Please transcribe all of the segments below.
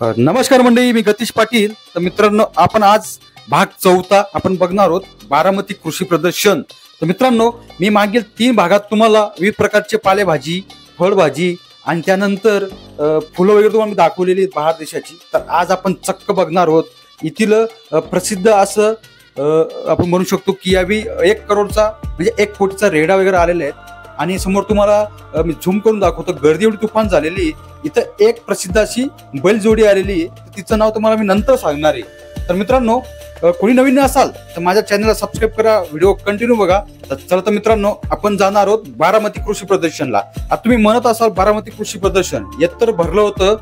नमस्कार मंडळी, मी गतीश पाटील. तर मित्रांनो, आपण आज भाग 4 आपण बघणार आहोत, बारामती कृषी प्रदर्शन. तर मित्रांनो, मी मागील 3 भागात तुम्हाला विविध प्रकारचे पालेभाजी, फळभाजी आणि त्यानंतर फुलं वगैरे तुम्हाला दाखवलेली आहेत बाहेर देशाची. तर आज आपण चक्क बघणार आहोत येथील प्रसिद्ध असं आपण म्हणू शकतो की यावी 1 करोडचा म्हणजे 1 कोटीचा रेडा वगैरे आलेले आहेत. आणि समोर तुम्हाला मी झूम करून दाखवतो, गर्दी एवढी तुफान झालेली. इथं एक प्रसिद्ध अशी बैलजोडी आलेली, तिचं नाव तुम्हाला मी नंतर सांगणार आहे. तर मित्रांनो, कोणी नवीन असाल तर माझ्या चॅनलला सबस्क्राईब करा, व्हिडिओ कंटिन्यू बघा. तर चला तर मित्रांनो, आपण जाणार आहोत बारामती कृषी प्रदर्शनला. आता तुम्ही म्हणत असाल बारामती कृषी प्रदर्शन येत तर भरलं होतं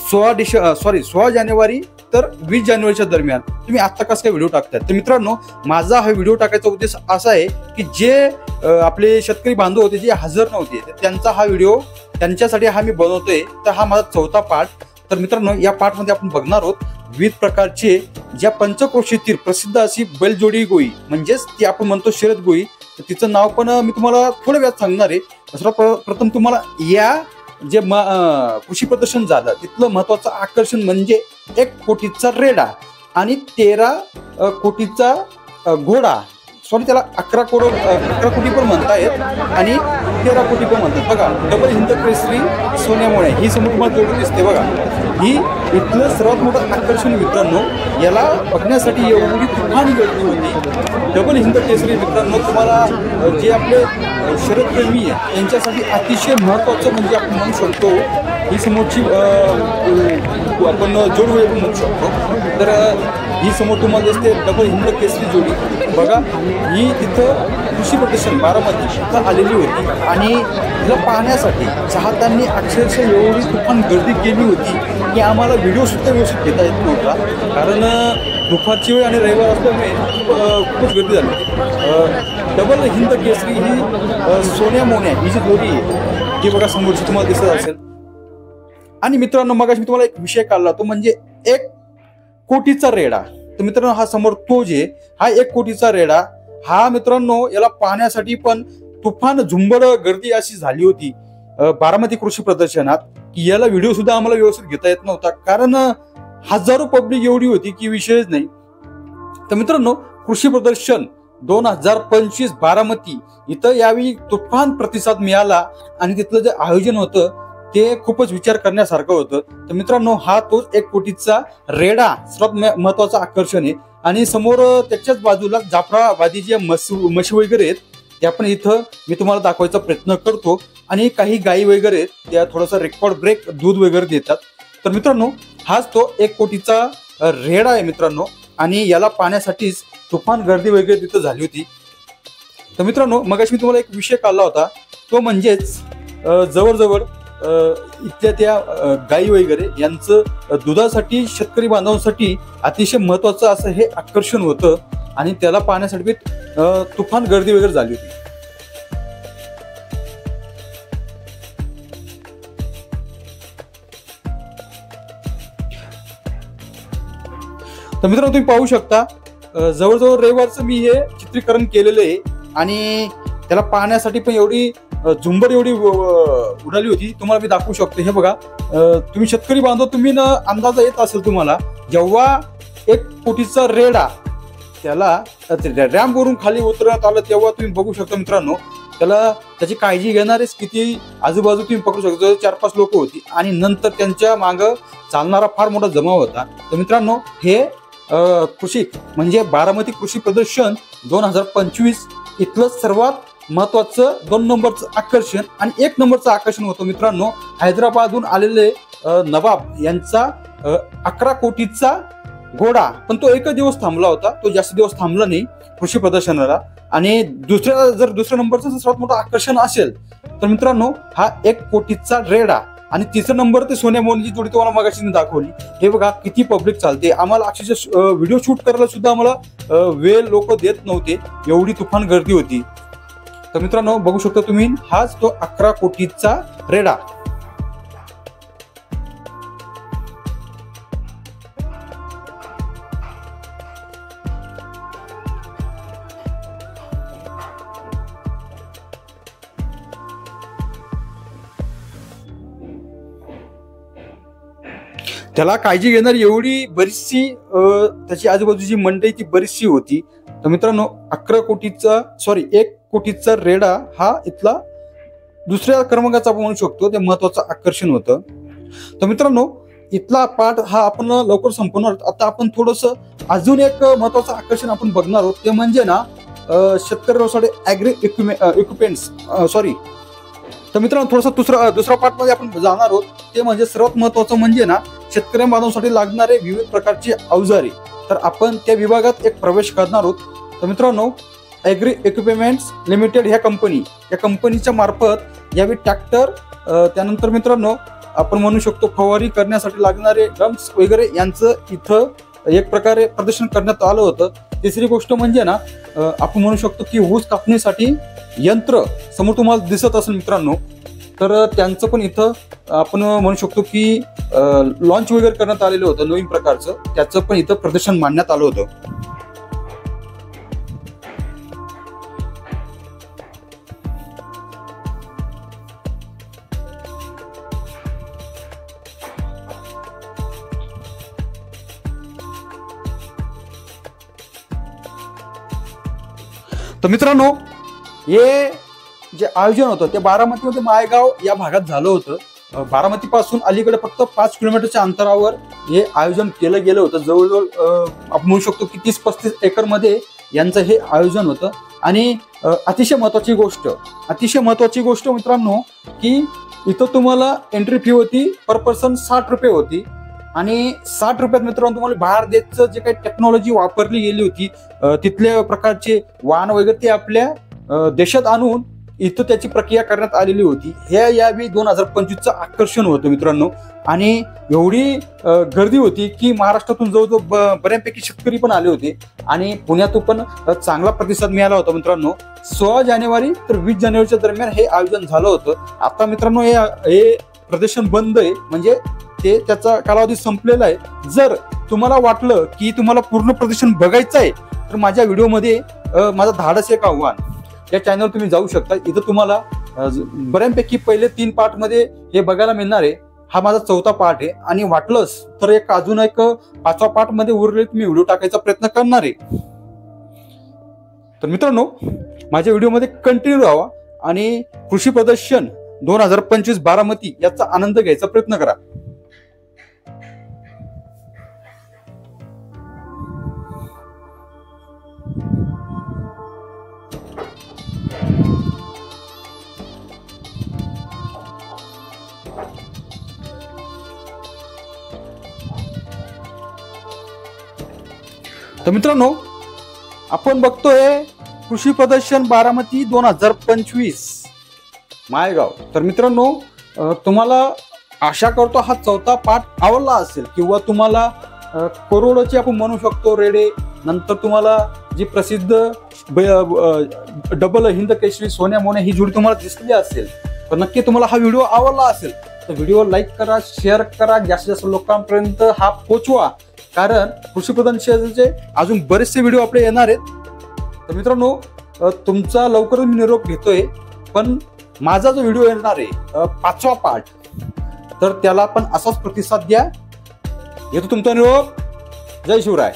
16 जानेवारी तर 20 जानेवारीच्या दरम्यान. तुम्ही आता कसं काय व्हिडिओ टाकताय? तर मित्रांनो, माझा हा व्हिडिओ टाकायचा उद्देश असा आहे की जे आपले शेतकरी बांधव होते जे हजर नव्हते, त्यांचा हा व्हिडिओ त्यांच्यासाठी हा मी बनवतोय. तर हा माझा 4था पार्ट. तर मित्रांनो, या पार्टमध्ये आपण बघणार आहोत विविध प्रकारचे ज्या पंचक्रोशीतील प्रसिद्ध अशी बैलजोडी गोई, म्हणजेच ती आपण म्हणतो शर्यत गोई. तर तिचं नाव पण मी तुम्हाला थोड्या वेळात सांगणार आहे. सर्वप्रथम तुम्हाला या जे कृषी प्रदर्शन झालं तिथलं महत्वाचं आकर्षण म्हणजे 1 कोटीचा रेडा आणि 13 कोटीचा घोडा. सॉरी, त्याला 11 कोटी पण म्हणतायत आणि 13 कोटी पण म्हणतात. बघा, डबल हिंद केसरी सोन्यामुळे ही समोर तुम्हाला जोडून दिसते. बघा, ही इथलं सर्वात मोठं आकर्षण मित्रांनो. याला बघण्यासाठी एवढी तुफान गर्दी होती. डबल हिंद केसरी मित्रांनो, तुम्हाला जे आपले शरदप्रेमी आहे त्यांच्यासाठी अतिशय महत्त्वाचं म्हणजे आपण म्हणू शकतो ही समोरची आपण जोडवळी पण म्हणू शकतो. तर ही समोर तुम्हाला दिसते डबल हिंद केसरी जोडी. बघा, ही तिथं कृषी प्रदर्शन बारामती इथं आलेली होती आणि तिला पाहण्यासाठी चाहत्यांनी अक्षरशः एवढी तुफान गर्दी केली होती की आम्हाला व्हिडिओ सुद्धा व्यवस्थित घेता येत नव्हता, कारण दुपारची वेळ आणि रविवार असल्यामुळे खूपच गर्दी झाली. डबल हिंद केसरी ही सोन्या मोन्या ही जी जोडी आहे ती बघा समोरची तुम्हाला दिसत असेल. आणि मित्रांनो, मगाशी मी तुम्हाला एक विषय काढला, तो म्हणजे 1 कोटीचा रेडा. तर मित्रांनो, हा समोर तो जे हा 1 कोटीचा रेडा, हा मित्रांनो याला पाहण्यासाठी पण तुफान झुंबड गर्दी अशी झाली होती बारामती कृषी प्रदर्शनात की याला व्हिडिओ सुद्धा आम्हाला व्यवस्थित घेता येत नव्हता, कारण हजारो पब्लिक एवढी होती की विषयच नाही. तर मित्रांनो, कृषी प्रदर्शन 2025 बारामती इथं यावेळी तुफान प्रतिसाद मिळाला आणि तिथलं जे आयोजन होतं ते खूपच विचार करण्यासारखं होतं. तर मित्रांनो, हा तोच 1 कोटीचा रेडा सर्वात महत्वाचं आकर्षण आहे. आणि समोर त्याच्याच बाजूला जाफराबादी जे म्हशी वगैरे आहेत त्या पण इथं मी तुम्हाला दाखवायचा प्रयत्न करतो. आणि काही गायी वगैरे त्या थोडासा रेकॉर्ड ब्रेक दूध वगैरे देतात. तर मित्रांनो, हाच तो 1 कोटीचा रेडा आहे मित्रांनो. आणि याला पाहण्यासाठीच तुफान गर्दी वगैरे तिथं झाली होती. तर मित्रांनो, मगाशी मी तुम्हाला एक विषय काढला होता, तो म्हणजेच जवळजवळ इथल्या त्या गायी वगैरे यांचं दुधासाठी शेतकरी बांधवांसाठी अतिशय महत्वाचं असं हे आकर्षण होतं आणि त्याला पाहण्यासाठी तुफान गर्दी वगैरे झाली होती. तर मित्रांनो, तुम्ही पाहू शकता जवळजवळ रविवारचं मी हे चित्रीकरण केलेलं आहे आणि त्याला पाहण्यासाठी पण एवढी झुंबड एवढी उडाली होती. तुम्हाला मी दाखवू शकतो. हे बघा, तुम्ही शेतकरी बांधव, तुम्ही ना अंदाजा येत असेल तुम्हाला, जेव्हा 1 कोटीचा रेडा त्याला रॅम्प वरून खाली उतरण्यात आलं तेव्हा तुम्ही बघू शकता मित्रांनो, त्याला त्याची काळजी घेणारेच किती आजूबाजू तुम्ही पकडू शकतो 4-5 लोक होती आणि नंतर त्यांच्या मागं चालणारा फार मोठा जमाव होता. तर मित्रांनो, हे कृषी म्हणजे बारामती कृषी प्रदर्शन 2025 इथलं सर्वात महत्वाचं 2 नंबरचं आकर्षण आणि 1 नंबरचं आकर्षण होतं मित्रांनो. हैदराबादहून आलेले नवाब यांचा 11 कोटीचा घोडा. पण तो एकच दिवस थांबला होता, तो जास्त दिवस थांबला नाही कृषी प्रदर्शनाला. आणि दुसऱ्या नंबरचं सर्वात मोठं आकर्षण असेल तर मित्रांनो, हा 1 कोटीचा रेडा. आणि 3रा नंबर ते सोन्या मोन्याची जोडी तुम्हाला मगाशी दाखवली. हे बघा किती पब्लिक चालते. आम्हाला अक्षरशः व्हिडिओ शूट करायला सुद्धा आम्हाला वेळ लोक देत नव्हते, एवढी तुफान गर्दी होती. तर मित्रांनो, बघू शकता तुम्ही, हाच तो 11 कोटीचा रेडा. त्याला काळजी घेणारी एवढी बरीचशी त्याची आजूबाजूची मंडई ती बरीचशी होती. तर मित्रांनो 1 कोटीचा रेडा हा इथला दुसऱ्या क्रमांकाचा आपण म्हणू शकतो, ते महत्वाचं आकर्षण होतं. तर मित्रांनो इथला पाठ हा आपण लवकर संपवणार आहोत. आता आपण थोडस अजून एक महत्वाचं आकर्षण आपण बघणार आहोत, ते म्हणजे ना शेतकऱ्यांसाठी ऍग्री इक्विपमेंट्स तर मित्रांनो थोडंसं दुसरा पार्ट मध्ये आपण जाणार आहोत. ते म्हणजे सर्वात महत्वाचं म्हणजे ना शेतकऱ्यांबांधवांसाठी लागणारे विविध प्रकारची अवजारे. तर आपण त्या विभागात एक प्रवेश करणार आहोत. तर मित्रांनो ऍग्री इक्विपमेंट्स लिमिटेड या कंपनीच्या मार्फत यावेळी ट्रॅक्टर, त्यानंतर मित्रांनो आपण म्हणू शकतो फवारी करण्यासाठी लागणारे ड्रम्स वगैरे यांचं इथं एक प्रकारे प्रदर्शन करण्यात आलं होतं. तिसरी गोष्ट म्हणजे ना आपण म्हणू शकतो की ऊस कापणीसाठी यंत्र समोर तुम्हाला दिसत असेल मित्रांनो, तर त्यांचं पण इथं आपण म्हणू शकतो की लॉन्च वगैरे करण्यात आलेलं होतं नवीन प्रकारचं, त्याचं पण इथं प्रदर्शन मांडण्यात आलं होतं. तर मित्रांनो हे जे आयोजन होतं ते बारामतीमध्ये मायगाव या भागात झालं होतं. बारामती पासून अलीकडे फक्त 5 किलोमीटरच्या अंतरावर हे आयोजन केलं गेलं होतं. जवळजवळ आपण म्हणू शकतो की 30-35 एकर मध्ये यांचं हे आयोजन होतं. आणि अतिशय महत्वाची गोष्ट मित्रांनो की इथं तुम्हाला एंट्री फी होती पर पर्सन 60 रुपये होती. आणि 60 रुपयात मित्रांनो तुम्हाला बाहेर देशचं जे काही टेक्नॉलॉजी वापरली गेली होती, तिथल्या प्रकारचे वाहन वगैरे ते आपल्या देशात आणून इथं त्याची प्रक्रिया करण्यात आलेली होती. हे यावेळी 2025चं आकर्षण होतं मित्रांनो. आणि एवढी गर्दी होती की महाराष्ट्रातून जवळजवळ बऱ्यापैकी शेतकरी पण आले होते आणि पुण्यातून पण चांगला प्रतिसाद मिळाला होता मित्रांनो. 16 जानेवारी तर 20 जानेवारीच्या दरम्यान हे आयोजन झालं होतं. आता मित्रांनो हे प्रदर्शन बंद आहे, म्हणजे ते त्याचा कालावधी संपलेला आहे. जर तुम्हाला वाटलं की तुम्हाला पूर्ण प्रदर्शन बघायचं आहे तर माझ्या व्हिडिओमध्ये माझं धाडस एक आव्हान या चॅनल तुम्ही जाऊ शकता. इथं तुम्हाला बऱ्यापैकी पहिले 3 पार्ट मध्ये हे बघायला मिळणार आहे. हा माझा 4था पार्ट आहे आणि वाटलंच तर अजून एक 5वा पार्ट मध्ये उर्वरित मी व्हिडिओ टाकायचा प्रयत्न करणार आहे. तर मित्रांनो माझ्या व्हिडिओमध्ये कंटिन्यू राहा आणि कृषी प्रदर्शन 2025 बारामती याचा आनंद घ्यायचा प्रयत्न करा. तर मित्रांनो आपण बघतोय कृषी प्रदर्शन बारामती 2025 मायगाव. तर मित्रांनो तुम्हाला आशा करतो हा 4था पार्ट आवडला असेल किंवा तुम्हाला करोडोचे आपण म्हणू शकतो रेडे, नंतर तुम्हाला जी प्रसिद्ध डबल हिंद केसरी सोन्या मोन्या ही जोडी तुम्हाला दिसली असेल तर नक्की तुम्हाला हा व्हिडिओ आवडला असेल तर व्हिडिओ लाईक करा, शेअर करा, जास्तीत जास्त लोकांपर्यंत हा पोहोचवा. कारण कृषी प्रदर्शनाचे अजून बरेचसे व्हिडिओ आपले येणार आहेत. तर मित्रांनो तुमचा लवकरच मी निरोप घेतोय, पण माझा जो व्हिडिओ येणार आहे 5वा पार्ट, तर त्याला पण असाच प्रतिसाद द्या. येतो तुमचा निरोप. जय शिवराय.